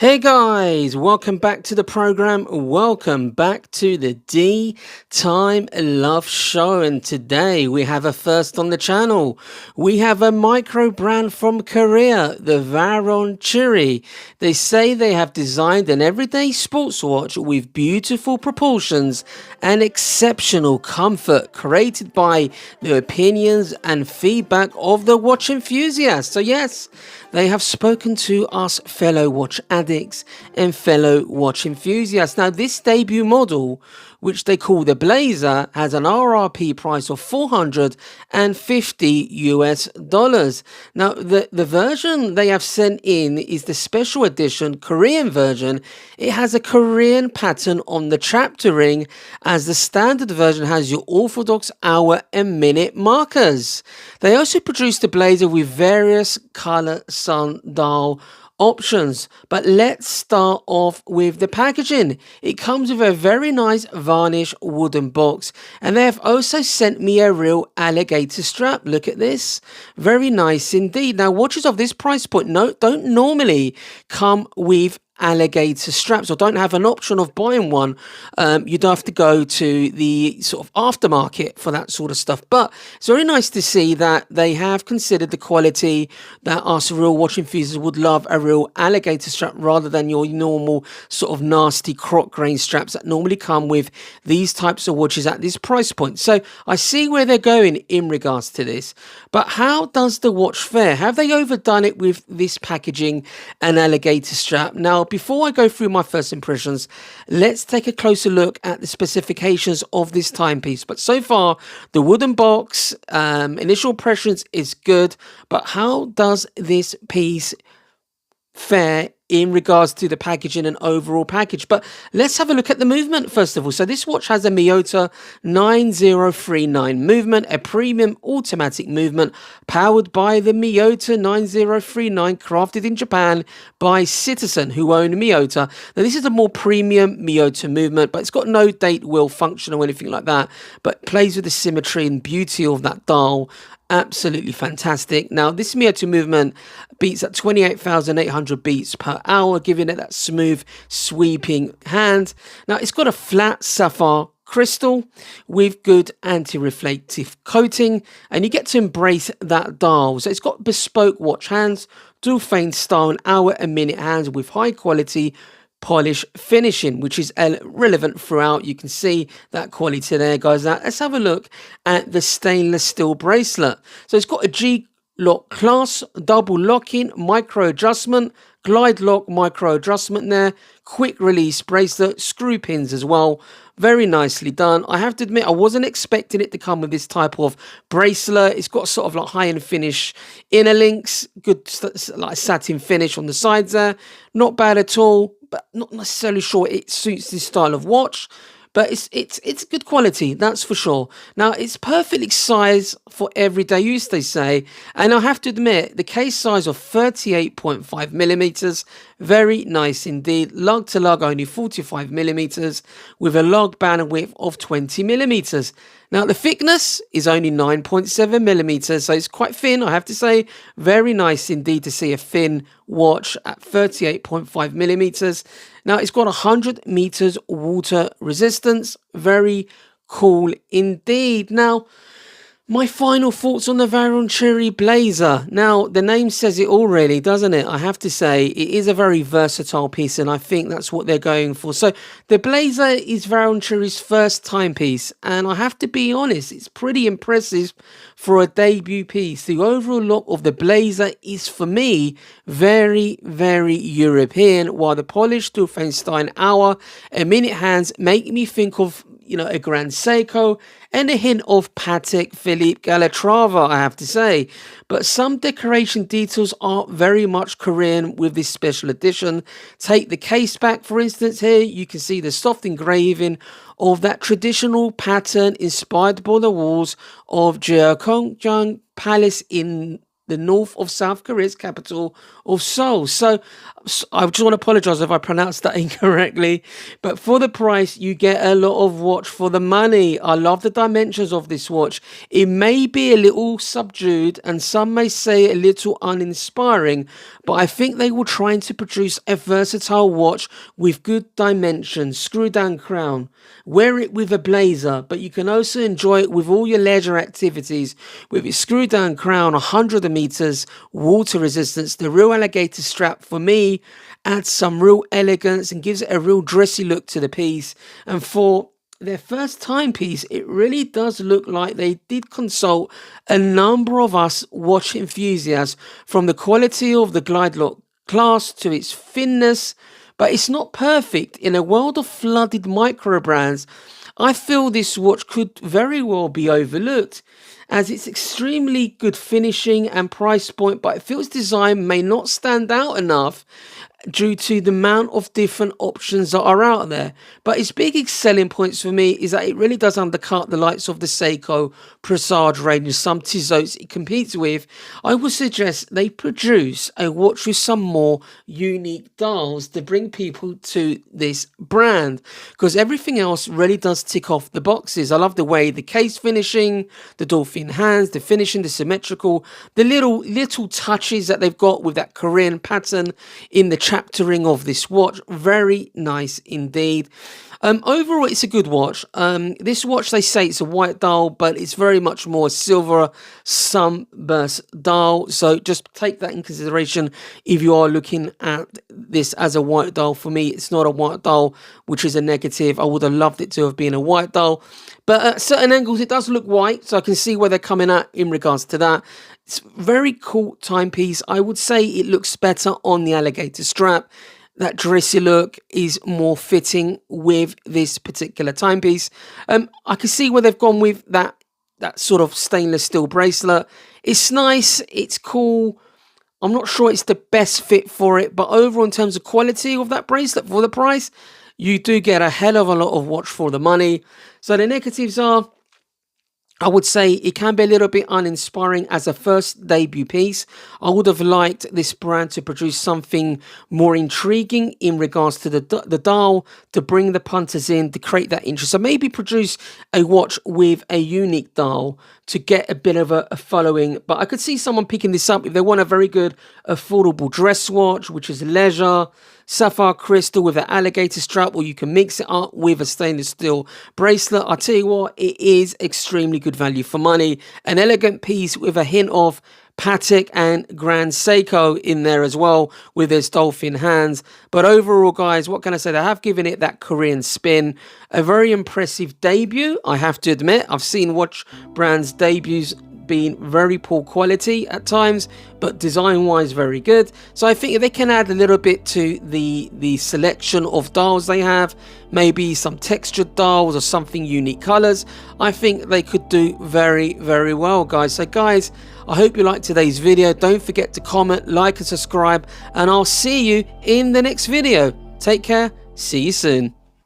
Hey guys, welcome back to the program. Welcome back to the D Time Love Show. And today we have a first on the channel. We have a micro brand from Korea, the Varon Chiri. They say they have designed an everyday sports watch with beautiful proportions and exceptional comfort, created by the opinions and feedback of the watch enthusiasts. So yes, they have spoken to us fellow watch addicts and fellow watch enthusiasts. Now, this debut model, which they call the Blazer, has an RRP price of $450 US. Now, the version they have sent in is the special edition Korean version. It has a Korean pattern on the chapter ring, as the standard version has your orthodox hour and minute markers. They also produced the Blazer with various color sundial options, but let's start off with the packaging. It comes with a very nice varnish wooden box, and they have also sent me a real alligator strap. Look at this, very nice indeed. Now, watches of this price point don't normally come with alligator straps, or don't have an option of buying one. You'd have to go to the sort of aftermarket for that sort of stuff. But it's very nice to see that they have considered the quality, that us real watch enthusiasts would love a real alligator strap rather than your normal sort of nasty croc grain straps that normally come with these types of watches at this price point. So I see where they're going in regards to this, but how does the watch fare? Have they overdone it with this packaging and alligator strap? Now, before I go through my first impressions, let's take a closer look at the specifications of this timepiece. But so far, the wooden box, initial impressions is good, but how does this piece fare in regards to the packaging and overall package? But let's have a look at the movement first of all. So this watch has a Miyota 9039 movement, a premium automatic movement powered by the Miyota 9039, crafted in Japan by Citizen, who own Miyota. Now this is a more premium Miyota movement, but it's got no date wheel function or anything like that, but plays with the symmetry and beauty of that dial. Absolutely fantastic. Now, this Miyota movement beats at 28,800 beats per hour, giving it that smooth, sweeping hand. Now, it's got a flat sapphire crystal with good anti-reflective coating, and you get to embrace that dial. So it's got bespoke watch hands, dual phase style and hour and minute hands with high quality polish finishing, which is relevant throughout. You can see that quality there, guys. Now let's have a look at the stainless steel bracelet. So it's got a G lock class, double locking, micro adjustment, glide lock, micro adjustment there, quick release bracelet, screw pins as well. Very nicely done. I have to admit, I wasn't expecting it to come with this type of bracelet. It's got sort of like high-end finish inner links, good like satin finish on the sides there. Not bad at all, but not necessarily sure it suits this style of watch. But it's good quality, that's for sure. Now, it's perfectly sized for everyday use, they say. And I have to admit, the case size of 38.5 millimeters, very nice indeed. Lug to lug, only 45 millimeters, with a lug bandwidth of 20 millimeters. Now, the thickness is only 9.7 millimeters, so it's quite thin, I have to say. Very nice indeed to see a thin watch at 38.5 millimeters. Now, it's got 100 meters water resistance. Very cool indeed. Now, my final thoughts on the Varon Chiri Blazer. Now, the name says it all really, doesn't it? I have to say, it is a very versatile piece, and I think that's what they're going for. So, the Blazer is Varon Chiri's first timepiece, and I have to be honest, it's pretty impressive for a debut piece. The overall look of the Blazer is, for me, very, very European, while the polished Dufenstein hour and minute hands make me think of, a Grand Seiko and a hint of Patek Philippe Calatrava, I have to say. But some decoration details are very much Korean with this special edition. Take the case back, for instance. Here you can see the soft engraving of that traditional pattern inspired by the walls of Gyeonggang Palace in the north of South Korea's capital of Seoul. So I just want to apologize if I pronounced that incorrectly, but for the price you get a lot of watch for the money. I love the dimensions of this watch. It may be a little subdued and some may say a little uninspiring, but I think they were trying to produce a versatile watch with good dimensions. Screw down crown, wear it with a blazer, but you can also enjoy it with all your leisure activities. With its screw down crown, 100 meters, water resistance, the real alligator strap for me adds some real elegance and gives it a real dressy look to the piece. And for their first timepiece, it really does look like they did consult a number of us watch enthusiasts, from the quality of the glide lock glass to its thinness, but it's not perfect. In a world of flooded micro brands, I feel this watch could very well be overlooked, as it's extremely good finishing and price point, but it feels design may not stand out enough due to the amount of different options that are out there. But its biggest selling points for me is that it really does undercut the likes of the Seiko Presage range and some Tissots it competes with. I would suggest they produce a watch with some more unique dials to bring people to this brand, because everything else really does tick off the boxes. I love the way the case finishing, the dolphin hands, the finishing, the symmetrical, the little touches that they've got with that Korean pattern in the chaptering of this watch. Very nice indeed. Overall, it's a good watch. This watch, they say it's a white dial, but it's very much more silver sunburst dial. So just take that in consideration if you are looking at this as a white dial. For me, it's not a white dial, which is a negative. I would have loved it to have been a white dial, but at certain angles, it does look white. So I can see where they're coming at in regards to that. It's very cool timepiece. I would say it looks better on the alligator strap. That dressy look is more fitting with this particular timepiece. I can see where they've gone with that sort of stainless steel bracelet. It's nice, it's cool. I'm not sure it's the best fit for it, but overall in terms of quality of that bracelet for the price, you do get a hell of a lot of watch for the money. So the negatives are, I would say it can be a little bit uninspiring as a first debut piece. I would have liked this brand to produce something more intriguing in regards to the dial, to bring the punters in, to create that interest. So maybe produce a watch with a unique dial to get a bit of a following. But I could see someone picking this up if they want a very good, affordable dress watch, which is leisure, sapphire crystal with an alligator strap, or you can mix it up with a stainless steel bracelet. I tell you what, it is extremely good value for money. An elegant piece with a hint of Patek and Grand Seiko in there as well, with its dolphin hands. But overall, guys, what can I say? They have given it that Korean spin. A very impressive debut, I have to admit. I've seen watch brands' debuts being very poor quality at times, but design wise very good. So I think if they can add a little bit to the selection of dials they have, maybe some textured dials or something unique colors, I think they could do very, very well, guys. So guys, I hope you liked today's video. Don't forget to comment, like and subscribe, and I'll see you in the next video. Take care, see you soon.